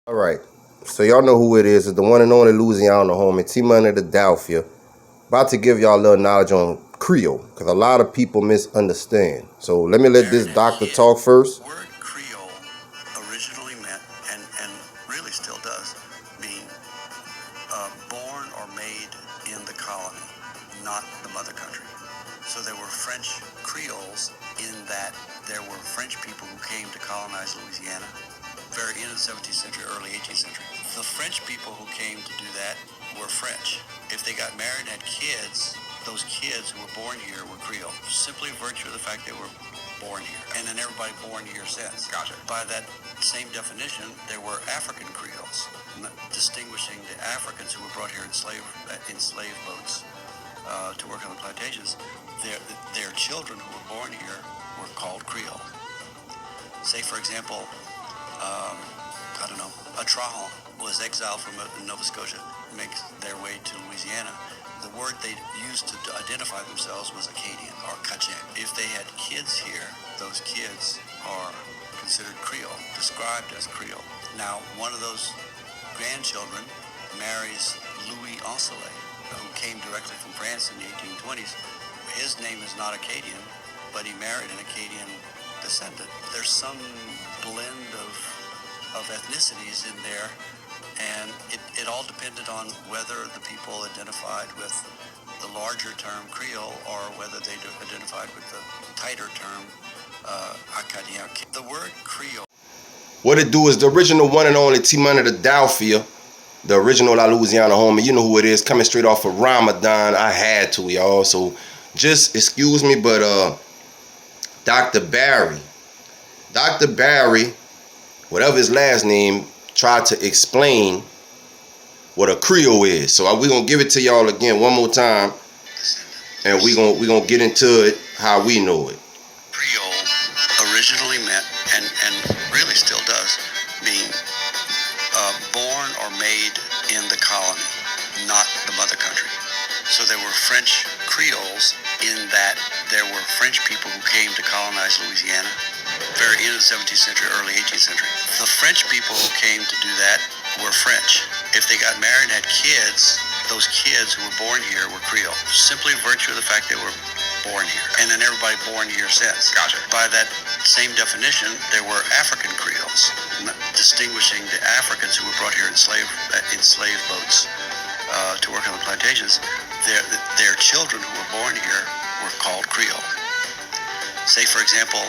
All right, so y'all know who it is. It's the one and only Louisiana homie, T-Money the Dalphia. About to give y'all a little knowledge on Creole, because a lot of people misunderstand. So let me let this doctor talk first. The word Creole originally meant, and really still does, mean born or made in the colony, not the mother country. So there were French Creoles in that there were French people who came to colonize Louisiana, very end of the 17th century, early 18th century. The French people who came to do that were French. If they got married and had kids, those kids who were born here were Creole, simply virtue of the fact they were born here. And then everybody born here since. Gotcha. By that same definition, there were African Creoles, distinguishing the Africans who were brought here in slave boats to work on the plantations. Their children who were born here were called Creole. Say, for example, I don't know, a Trahan was exiled from Nova Scotia, makes their way to Louisiana. The word they used to identify themselves was Acadian or Cajun. If they had kids here, those kids are considered Creole, described as Creole. Now, one of those grandchildren marries Louis Ancelet, who came directly from France in the 1820s. His name is not Acadian, but he married an Acadian descendant. There's some blend of ethnicities in there, and it all depended on whether the people identified with the larger term Creole or whether they identified with the tighter term Acadien. The word Creole. What it do is the original one and only T-Money the Dalphia, the original La Louisiana homie. You know who it is, coming straight off of Ramadan. I had to, y'all, so just excuse me, but Dr. Barry, whatever his last name, tried to explain what a Creole is. So we're gonna give it to y'all again one more time, and we're gonna get into it how we know it. Creole originally meant, and really still does, mean born or made in the colony, not the mother country. So there were French Creoles in that there were French people who came to colonize Louisiana, very end of the 17th century, early 18th century. The French people who came to do that were French. If they got married and had kids, those kids who were born here were Creole, simply virtue of the fact they were born here. And then everybody born here since. Gotcha. By that same definition, there were African Creoles, distinguishing the Africans who were brought here in slave boats to work on the plantations. Their children who were born here were called Creole. Say, for example,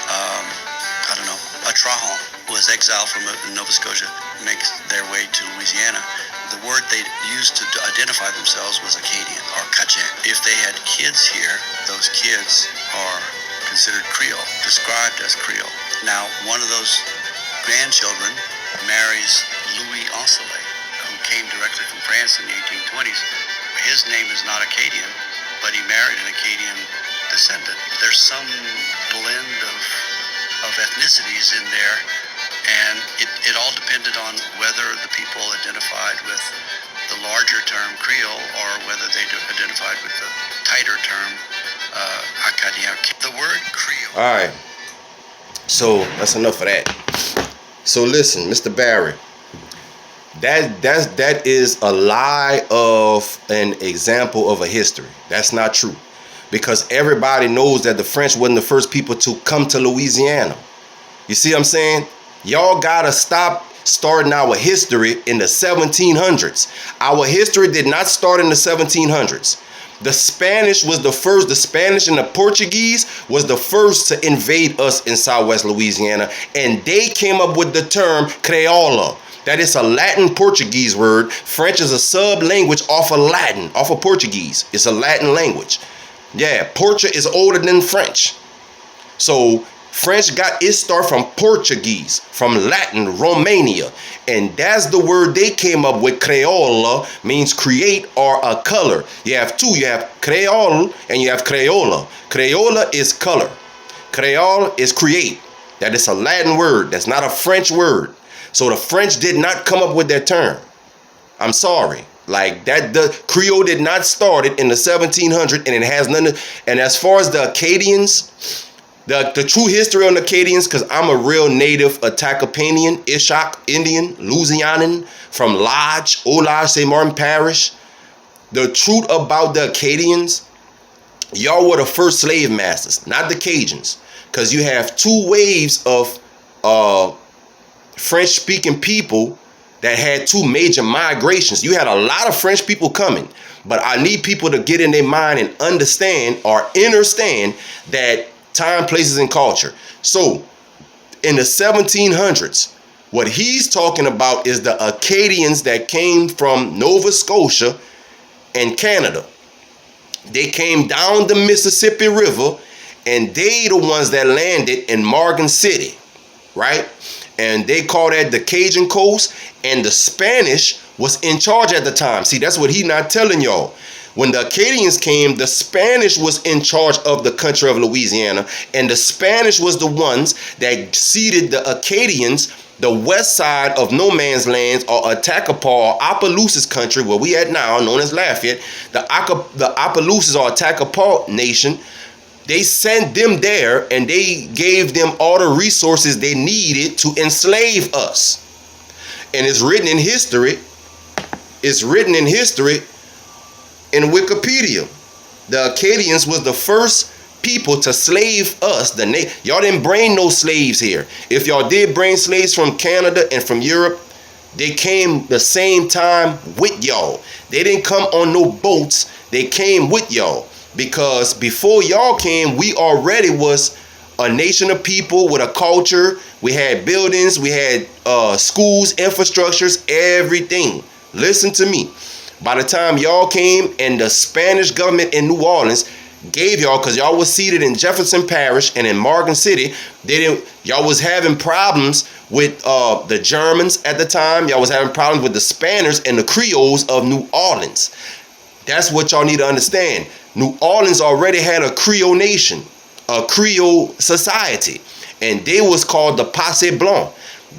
I don't know, a Trahan was exiled from Nova Scotia, makes their way to Louisiana. The word they used to identify themselves was Acadian or Cajun. If they had kids here, those kids are considered Creole, described as Creole. Now, one of those grandchildren marries Louis Ancelet, who came directly from France in the 1820s. His name is not Acadian, but he married an Acadian descendant. There's some blend of ethnicities in there, and it all depended on whether the people identified with the larger term Creole or whether they identified with the tighter term Acadien. The word Creole. All right, so that's enough of that. So listen, Mr. Barry, that is a lie of an example of a history. That's not true, because everybody knows that the French wasn't the first people to come to Louisiana. You see what I'm saying? Y'all gotta stop starting our history in the 1700s. Our history did not start in the 1700s. The Spanish was the first. The Spanish and the Portuguese was the first to invade us in Southwest Louisiana, and they came up with the term Creole. That is a Latin Portuguese word. French is a sub-language off of Latin, off of Portuguese. It's a Latin language. Yeah, Portuguese is older than French. So French got its start from Portuguese, from Latin, Romania. And that's the word they came up with. Creole means create or a color. You have two. You have Creole and you have Creola. Creola is color. Creole is create. That is a Latin word. That's not a French word. So the French did not come up with that term. I'm sorry. Like that, the Creole did not start it in the 1700s, and it has nothing. And as far as the Acadians, The true history on the Acadians, because I'm a real native Attacapanian, Ishak Indian, Louisianan, from Lodge, Olage, St. Martin Parish. The truth about the Acadians, y'all were the first slave masters, not the Cajuns. Because you have two waves of French-speaking people that had two major migrations. You had a lot of French people coming, but I need people to get in their mind and understand or understand that time, places, and culture. So in the 1700s, what he's talking about is the Acadians that came from Nova Scotia and Canada. They came down the Mississippi River, and they the ones that landed in Morgan City, right? And they call that the Cajun Coast, and the Spanish was in charge at the time. See, that's what he not telling y'all. When the Acadians came, the Spanish was in charge of the country of Louisiana, and the Spanish was the ones that ceded the Acadians the west side of no man's lands, or Attakapaw, or Opelousas country, where we at now, known as Lafayette. The Opelousas or Attakapaw nation, they sent them there, and they gave them all the resources they needed to enslave us. And it's written in history. It's written in history in Wikipedia. The Acadians was the first people to slave us. Y'all didn't bring no slaves here. If y'all did bring slaves from Canada and from Europe, they came the same time with y'all. They didn't come on no boats. They came with y'all. Because before y'all came, we already was a nation of people with a culture. We had buildings, we had schools, infrastructures, everything. Listen to me. By the time y'all came, and the Spanish government in New Orleans gave y'all, because y'all was seated in Jefferson Parish and in Morgan City, y'all was having problems with the Germans at the time. Y'all was having problems with the Spaniards and the Creoles of New Orleans. That's what y'all need to understand. New Orleans already had a Creole nation, a Creole society, and they was called the Passe Blanc.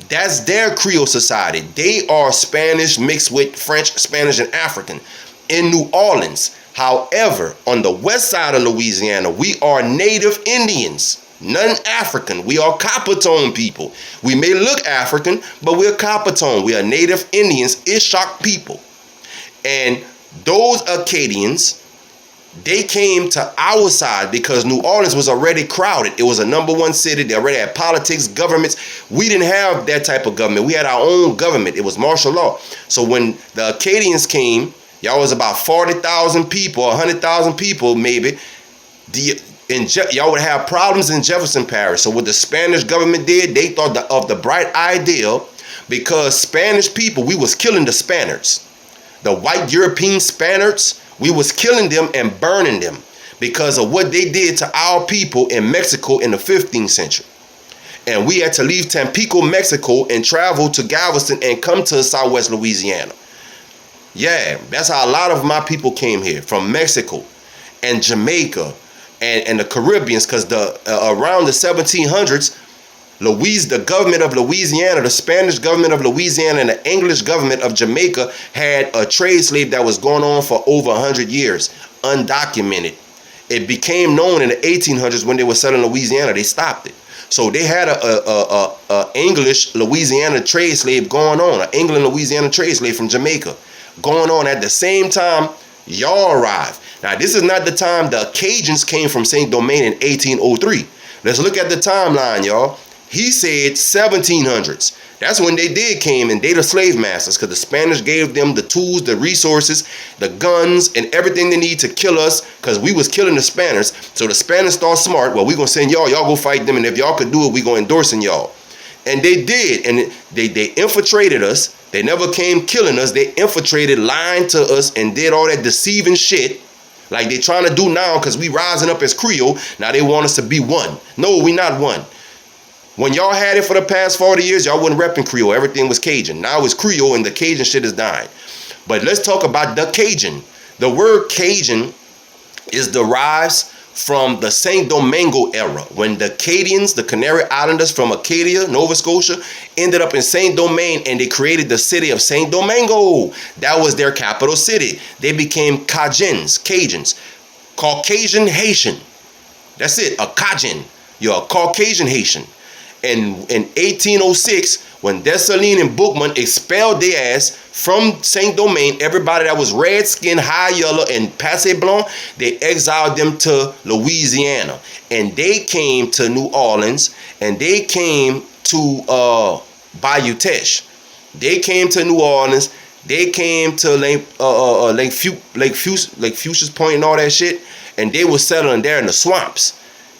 That's their Creole society. They are Spanish mixed with French, Spanish, and African in New Orleans. However, on the west side of Louisiana, we are Native Indians, none African. We are copper tone people. We may look African, but we're copper tone. We are Native Indians, Ishak people. And those Acadians, they came to our side because New Orleans was already crowded. It was a #1 city. They already had politics, governments. We didn't have that type of government. We had our own government. It was martial law. So when the Acadians came, y'all was about 40,000 people, 100,000 people maybe. Y'all would have problems in Jefferson Parish. So what the Spanish government did, they thought of the bright idea, because Spanish people, we was killing the Spaniards. The white European Spaniards, we was killing them and burning them because of what they did to our people in Mexico in the 15th century. And we had to leave Tampico, Mexico, and travel to Galveston and come to Southwest Louisiana. Yeah, that's how a lot of my people came here, from Mexico and Jamaica and the Caribbeans, because around the 1700s, the government of Louisiana, the Spanish government of Louisiana, and the English government of Jamaica had a trade slave that was going on for over 100 years, undocumented. It became known in the 1800s when they were selling Louisiana. They stopped it. So they had a English Louisiana trade slave going on, an England Louisiana trade slave from Jamaica going on at the same time y'all arrived. Now, this is not the time the Cajuns came from Saint Domingue in 1803. Let's look at the timeline, y'all. He said 1700s. That's when they did came, and they the slave masters, because the Spanish gave them the tools, the resources, the guns, and everything they need to kill us, because we was killing the Spaniards. So the Spanish thought smart, well, we going to send y'all go fight them, and if y'all could do it, we going to endorse in y'all. And they did, and they infiltrated us. They never came killing us. They infiltrated, lying to us, and did all that deceiving shit like they trying to do now, because we rising up as Creole. Now they want us to be one. No, we not one. When y'all had it for the past 40 years, y'all wasn't repping Creole. Everything was Cajun. Now it's Creole, and the Cajun shit is dying. But let's talk about the Cajun. The word Cajun is derives from the Saint Domingo era, when the Acadians, the Canary Islanders from Acadia, Nova Scotia, ended up in Saint Domingue, and they created the city of Saint Domingo. That was their capital city. They became Cajuns, Caucasian Haitian. That's it, a Cajun. You're a Caucasian Haitian. And in 1806, when Dessalines and Boukman expelled their ass from Saint-Domingue, everybody that was red-skinned, high yellow, and passe blanc, they exiled them to Louisiana. And they came to New Orleans, and they came to Bayou Teche. They came to New Orleans. They came to Lake Fuchsia's Point and all that shit, and they were settling there in the swamps.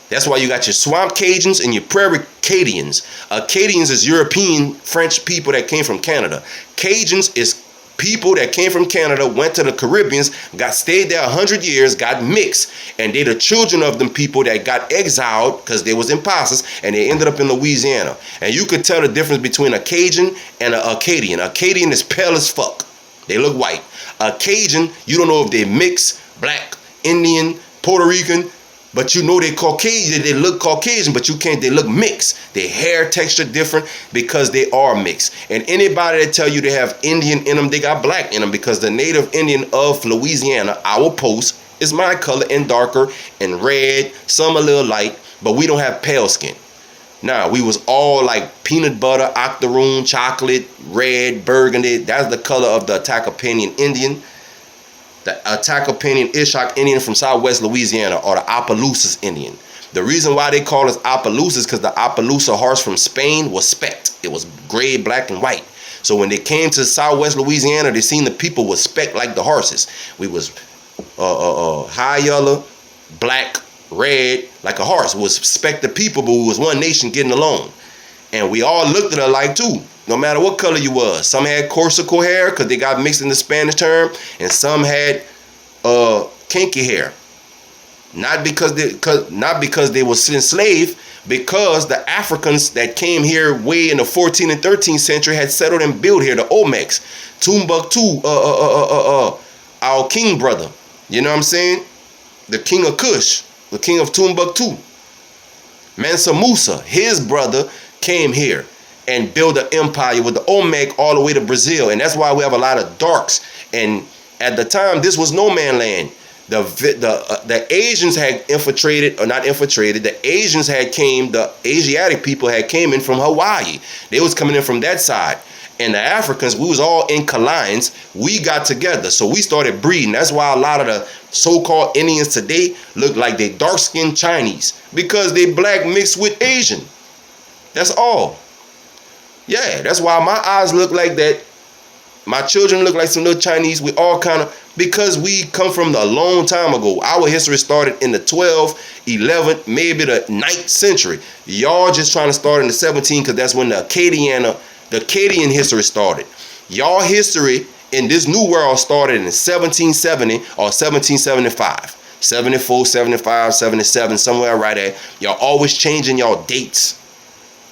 That's why you got your swamp Cajuns and your prairie Acadians. Acadians is European French people that came from Canada. Cajuns is people that came from Canada, went to the Caribbeans, stayed there 100 years, got mixed, and they the children of them people that got exiled because they was imposters, and they ended up in Louisiana. And you could tell the difference between a Cajun and an Acadian. Acadian is pale as fuck. They look white. A Cajun, you don't know if they mix, black, Indian, Puerto Rican, but you know they Caucasian, they look Caucasian, but you can't, they look mixed. Their hair texture different because they are mixed. And anybody that tell you they have Indian in them, they got black in them, because the native Indian of Louisiana, our post, is my color and darker and red, some a little light, but we don't have pale skin. Nah, we was all like peanut butter, octoroon, chocolate, red, burgundy. That's the color of the Atacapanian Indian. The Atacapanian Ishak Indian from Southwest Louisiana, or the Opelousas Indian. The reason why they call us Opelousas is because the Opelousas horse from Spain was specked. It was gray, black, and white. So when they came to Southwest Louisiana, they seen the people was specked like the horses. We was high yellow, black, red, like a horse. We was specked the people, but we was one nation getting along. And we all looked at her like too. No matter what color you was. Some had corsical hair because they got mixed in the Spanish term, and some had kinky hair. Not because they were enslaved, because the Africans that came here way in the 14th and 13th century had settled and built here. The Olmecs, Timbuktu, our king brother. You know what I'm saying? The king of Kush, the king of Timbuktu. Mansa Musa, his brother, came here and build an empire with the Olmec all the way to Brazil. And that's why we have a lot of darks. And at the time, this was no man land. The Asians had infiltrated, or not infiltrated, the Asians had came, the Asiatic people had came in from Hawaii. They was coming in from that side. And the Africans, we was all in alliance. We got together. So we started breeding. That's why a lot of the so-called Indians today look like they dark-skinned Chinese, because they black mixed with Asian. That's all. Yeah, that's why my eyes look like that. My children look like some little Chinese. We all kind of, because we come from a long time ago. Our history started in the 12th, 11th, maybe the 9th century. Y'all just trying to start in the 17th because that's when the Acadian history started. Y'all history in this new world started in 1770 or 1775. 74, 75, 77, somewhere right there. Y'all always changing y'all dates.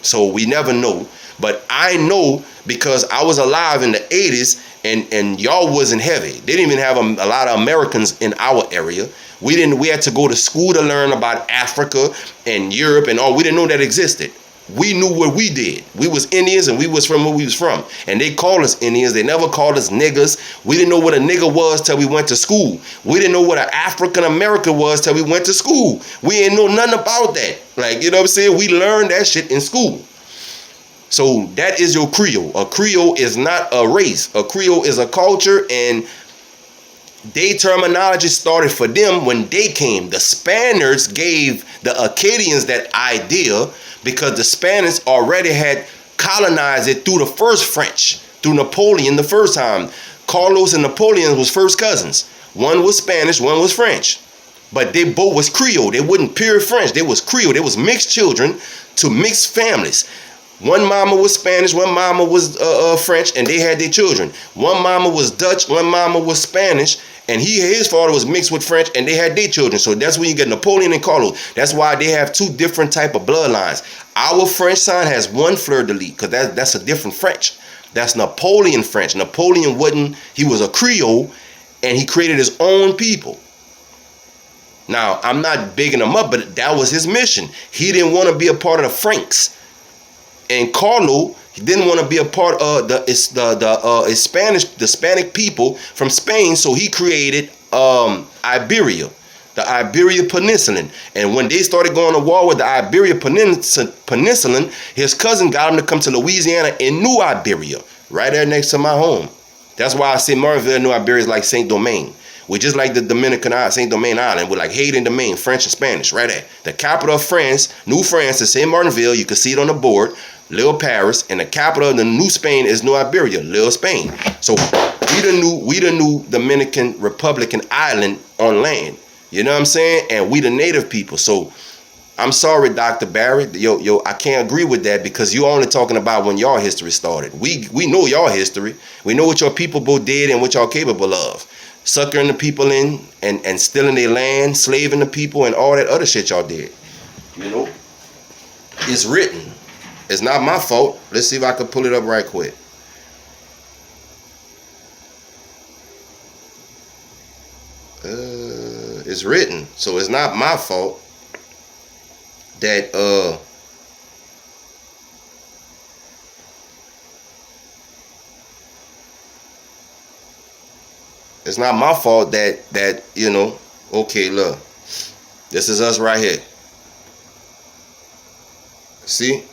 So we never know. But I know because I was alive in the 80s and y'all wasn't heavy. They didn't even have a lot of Americans in our area. We had to go to school to learn about Africa and Europe and all. We didn't know that existed. We knew what we did. We was Indians and we was from where we was from. And they called us Indians. They never called us niggers. We didn't know what a nigger was till we went to school. We didn't know what an African American was till we went to school. We didn't know nothing about that. Like, you know what I'm saying? We learned that shit in school. So that is your Creole. A Creole is not a race. A Creole is a culture, and their terminology started for them when they came. The Spaniards gave the Acadians that idea because the Spaniards already had colonized it through the first French, through Napoleon the first time. Carlos and Napoleon was first cousins. One was Spanish, one was French. But they both was Creole. They wasn't pure French. They was Creole. They was mixed children to mixed families. One mama was Spanish, one mama was French, and they had their children. One mama was Dutch, one mama was Spanish, and his father was mixed with French, and they had their children. So that's when you get Napoleon and Carlos. That's why they have two different type of bloodlines. Our French son has one fleur-de-lis, because that's a different French. That's Napoleon French. Napoleon he was a Creole, and he created his own people. Now, I'm not bigging him up, but that was his mission. He didn't want to be a part of the Franks. And Carlo, he didn't want to be a part of the Hispanic people from Spain, so he created Iberia. the Iberia Peninsula. And when they started going to war with the Iberia Peninsula, his cousin got him to come to Louisiana in New Iberia, right there next to my home. That's why I say Martinville, New Iberia is like Saint Domingue. We're just like the Dominican Island, Saint Domingue Island. We're like Haiti and Domingue, French and Spanish, right there. The capital of France, New France, is Saint Martinville. You can see it on the board, Little Paris. And the capital of the New Spain is New Iberia, Little Spain. So we the new Dominican Republican island on land. You know what I'm saying? And we the native people. So I'm sorry, Dr. Barrett. Yo, I can't agree with that because you're only talking about when y'all history started. We know y'all history. We know what your people both did and what y'all capable of. Suckering the people in and stealing their land, slaving the people, and all that other shit y'all did. You know? It's written. It's not my fault. Let's see if I can pull it up right quick. It's written. So it's not my fault that it's not my fault that you know, okay, look, this is us right here. See?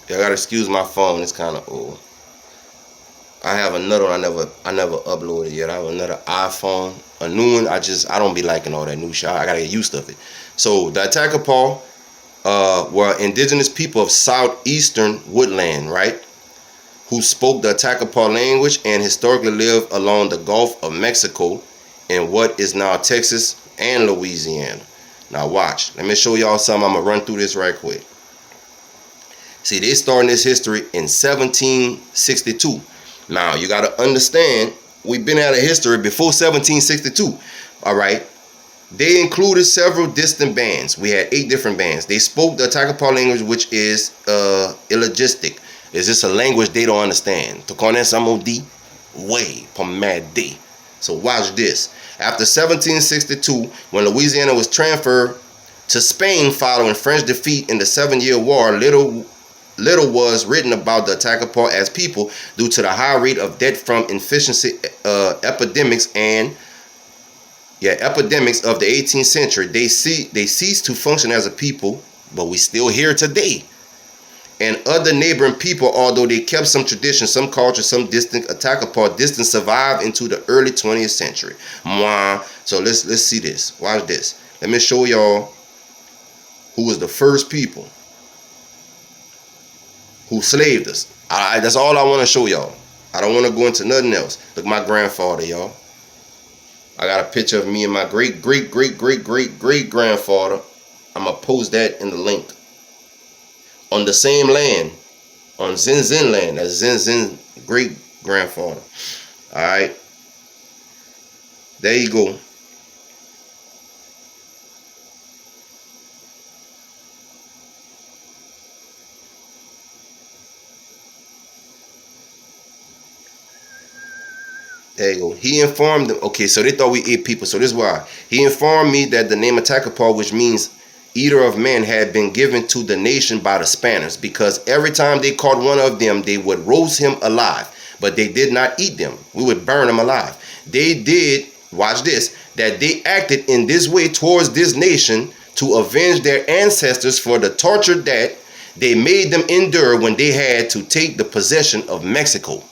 Y'all gotta excuse my phone, it's kinda old. I have another one I never uploaded yet. I have another iPhone, a new one. I don't be liking all that new shit. I gotta get used to it. So the Attakapaw were indigenous people of southeastern woodland, right? Who spoke the Attakapaw language and historically lived along the Gulf of Mexico in what is now Texas and Louisiana. Now watch. Let me show y'all something. I'm gonna run through this right quick. See, they started this history in 1762. Now, you got to understand, we've been out of history before 1762, all right? They included several distant bands. We had 8 different bands. They spoke the Attakapaw language, which is illogistic. It's just a language they don't understand. To connaître un mot dit, way, pomade. So watch this. After 1762, when Louisiana was transferred to Spain following French defeat in the 7-Year War, little was written about the Attakapaw as people due to the high rate of death from efficiency epidemics of the 18th century. They ceased to function as a people, but we still here today. And other neighboring people, although they kept some traditions, some culture, some distinct Attakapaw distance survived into the early 20th century. So let's see this. Watch this. Let me show y'all who was the first people who slaved us. That's all I want to show y'all. I don't want to go into nothing else. Look, my grandfather, y'all. I got a picture of me and my great grandfather. I'm going to post that in the link. On the same land. On Zin land. That's Zin great grandfather. Alright. There you go. There you go. He informed them. Okay, so they thought we ate people. So this is why. He informed me that the name Attakapaw, which means eater of men, had been given to the nation by the Spaniards, because every time they caught one of them, they would roast him alive. But they did not eat them. We would burn them alive. They did, watch this, that they acted in this way towards this nation to avenge their ancestors for the torture that they made them endure when they had to take the possession of Mexico.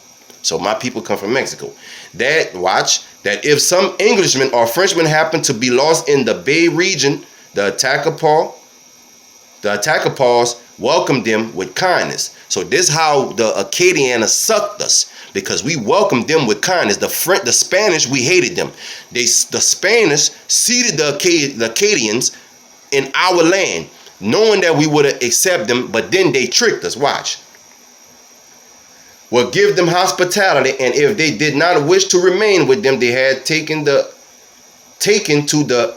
So my people come from Mexico. That if some Englishmen or Frenchmen happen to be lost in the Bay region, the Attakapaws welcomed them with kindness. So this is how the Acadians sucked us, because we welcomed them with kindness. The Spanish, we hated them. The Spanish seated the Acadians in our land, knowing that we would accept them, but then they tricked us. Watch. Will give them hospitality, and if they did not wish to remain with them, they had taken to the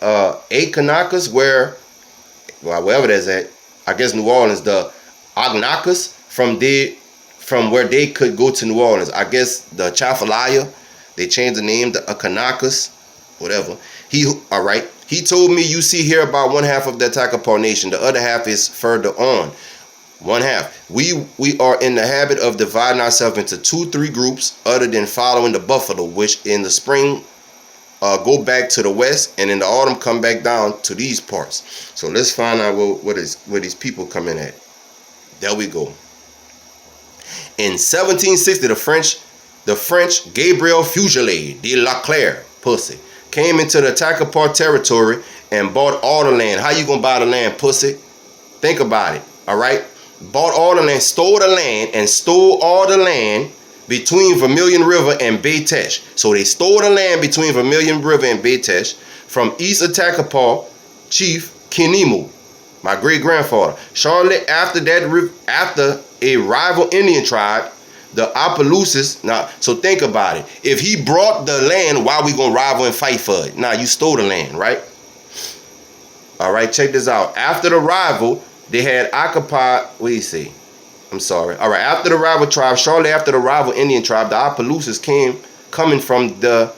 Akanacas, wherever that's at, I guess New Orleans, the Agnacas, from where they could go to New Orleans. I guess the Chafalaya, they changed the name, the Akanacas, whatever. He told me, you see here about one half of the Attakapaw nation, the other half is further on. One half. We are in the habit of dividing ourselves into 2-3 groups, other than following the buffalo, which in the spring go back to the west, and in the autumn come back down to these parts. So let's find out where these people come in at. There we go. In 1760, the French Gabriel Fugel de la Claire, pussy, came into the Tacapar territory and bought all the land. How you gonna buy the land, pussy? Think about it. All right. Bought all the land, stole the land, and stole all the land between Vermilion River and Baytesh. So they stole the land between Vermilion River and Baytesh from East Attakapaw Chief Kinimu, my great-grandfather. Shortly after that, after a rival Indian tribe, the Opelousas. Now, so think about it. If he brought the land, why we gonna rival and fight for it? Now, you stole the land, right? All right, check this out. After the rival, they had occupied, what do you say? I'm sorry. All right, after the rival tribe, shortly after the rival Indian tribe, the Opelousas coming from the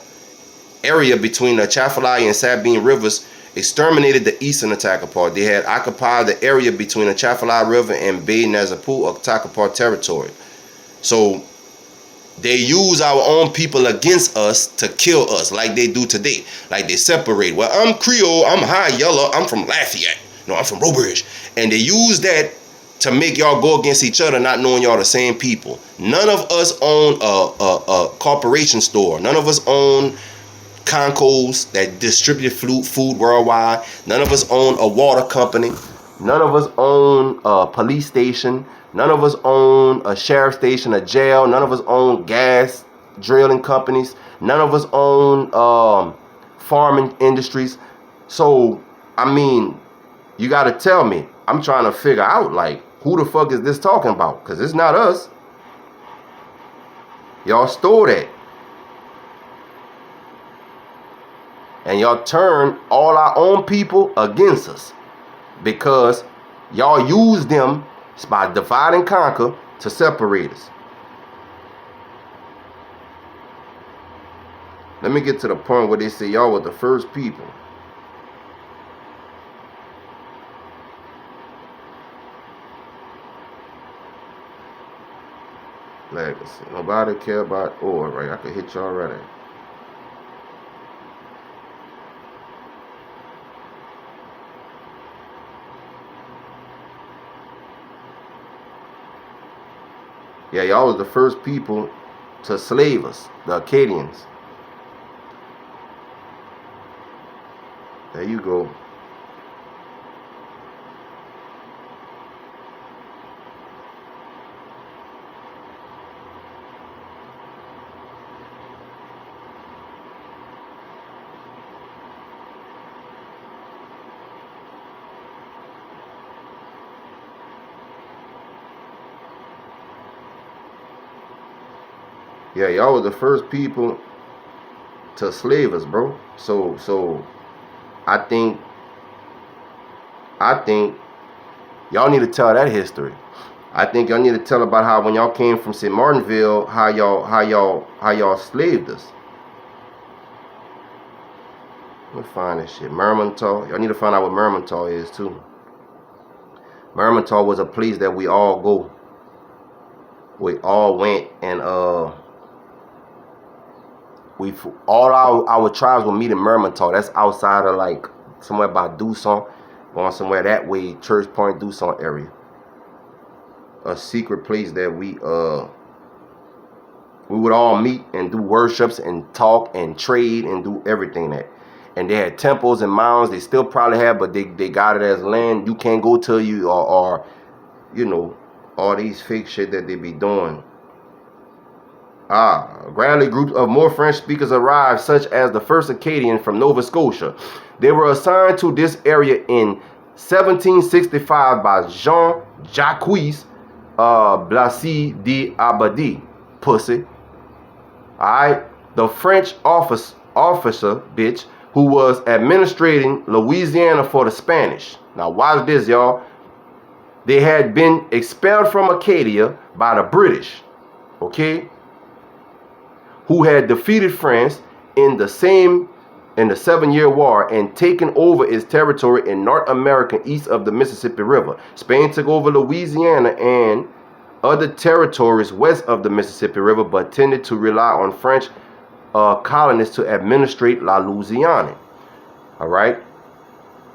area between the Atchafalaya and Sabine rivers, exterminated the eastern Attakapaw. They had occupied the area between the Atchafalaya River and Bay Nazapu of Attakapaw territory. So they use our own people against us to kill us, like they do today. Like they separate. Well, I'm Creole, I'm High Yellow, I'm from Lafayette. No, I'm from Robridge. And they use that to make y'all go against each other, not knowing y'all the same people. None of us own a corporation store. None of us own Concos that distribute food worldwide. None of us own a water company. None of us own a police station. None of us own a sheriff station, a jail. None of us own gas drilling companies. None of us own farming industries. So, I mean, you got to tell me. I'm trying to figure out, like, who the fuck is this talking about? Because it's not us. Y'all stole that. And y'all turn all our own people against us. Because y'all use them by divide and conquer to separate us. Let me get to the point where they say y'all were the first people. Legacy. Nobody care about ore, right? I could hit you already. Yeah, y'all was the first people to slave us, the Acadians. There you go. Yeah, y'all was the first people to slave us, bro. So I think y'all need to tell that history. I think y'all need to tell about how when y'all came from St. Martinville, how y'all slaved us. Let me find this shit. Mermentau. Y'all need to find out what Mermentau is too. Mermentau was a place that we all go. We all went and all our tribes will meet in Mermentau. That's outside of like somewhere by Dusson, going somewhere that way, Church Point, Dusson area. A secret place that we would all meet and do worships and talk and trade and do everything that. And they had temples and mounds. They still probably have, but they got it as land. You can't go to you or you know, all these fake shit that they be doing. Gradually groups of more French speakers arrived, such as the first Acadian from Nova Scotia. They were assigned to this area in 1765 by Jean-Jacques Blassie d'Abadie. Pussy. Alright? The French officer, bitch, who was administrating Louisiana for the Spanish. Now watch this, y'all. They had been expelled from Acadia by the British. Okay? Who had defeated France in the same in the 7-Year War and taken over its territory in North America east of the Mississippi River. Spain took over Louisiana and other territories west of the Mississippi River, but tended to rely on French colonists to administrate La Louisiana. All right.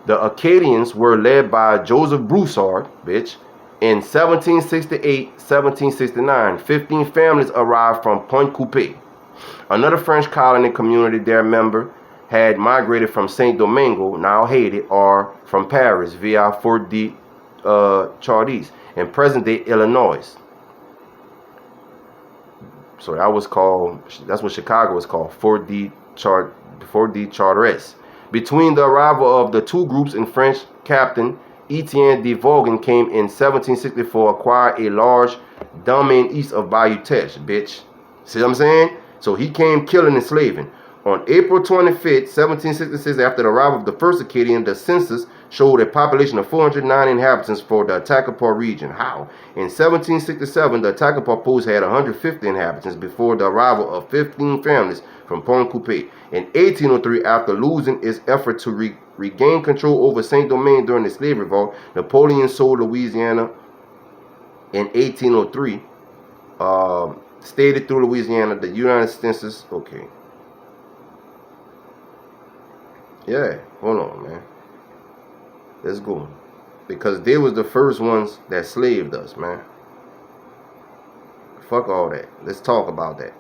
The Acadians were led by Joseph Broussard, in 1768-1769. 15 families arrived from Pointe Coupée. Another French colony community, their member, had migrated from Saint Domingo, now Haiti, or from Paris via Fort de Chartres in present-day Illinois. So that's what Chicago was called, Fort de Chartres. Between the arrival of the two groups in French, Captain Etienne de Vaughan came in 1764, acquired a large domain east of Bayou Teche, See what I'm saying? So he came killing and slaving. On April 25th, 1766, after the arrival of the first Acadian, the census showed a population of 409 inhabitants for the Attakapaw region. How? In 1767, the Attakapaw post had 150 inhabitants before the arrival of 15 families from Pointe Coupée. In 1803, after losing its effort to regain control over Saint-Domingue during the slave revolt, Napoleon sold Louisiana in 1803. Stated through Louisiana, the United States. Okay. Yeah, hold on, man. Let's go. Because they was the first ones that slaved us, man. Fuck all that. Let's talk about that.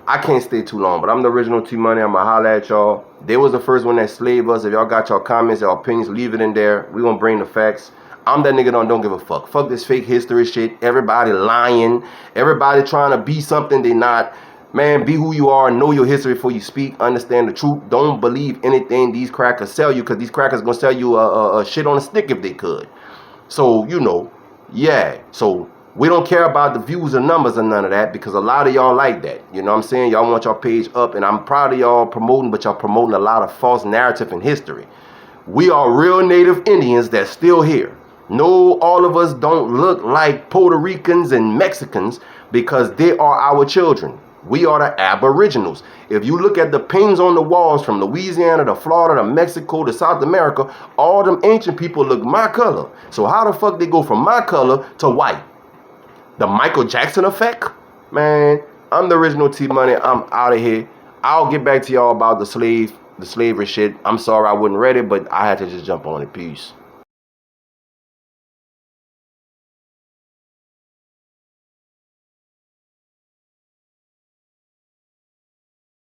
I can't stay too long, but I'm the original T-Money. I'm going to holler at y'all. They was the first one that slaved us. If y'all got y'all comments, y'all opinions, leave it in there. We going to bring the facts. I'm that nigga don't give a fuck. Fuck this fake history shit. Everybody lying. Everybody trying to be something they not. Man, be who you are. Know your history before you speak. Understand the truth. Don't believe anything these crackers sell you, because these crackers going to sell you a shit on a stick if they could. So, you know, yeah. So, we don't care about the views or numbers or none of that, because a lot of y'all like that. You know what I'm saying? Y'all want y'all page up, and I'm proud of y'all promoting, but y'all promoting a lot of false narrative and history. We are real native Indians that's still here. No, all of us don't look like Puerto Ricans and Mexicans, because they are our children. We are the aboriginals. If you look at the paintings on the walls from Louisiana to Florida to Mexico to South America, all them ancient people look my color. So how the fuck they go from my color to white? The Michael Jackson effect? Man, I'm the original T-Money. I'm out of here. I'll get back to y'all about the slavery shit. I'm sorry I wasn't ready, but I had to just jump on it. Peace.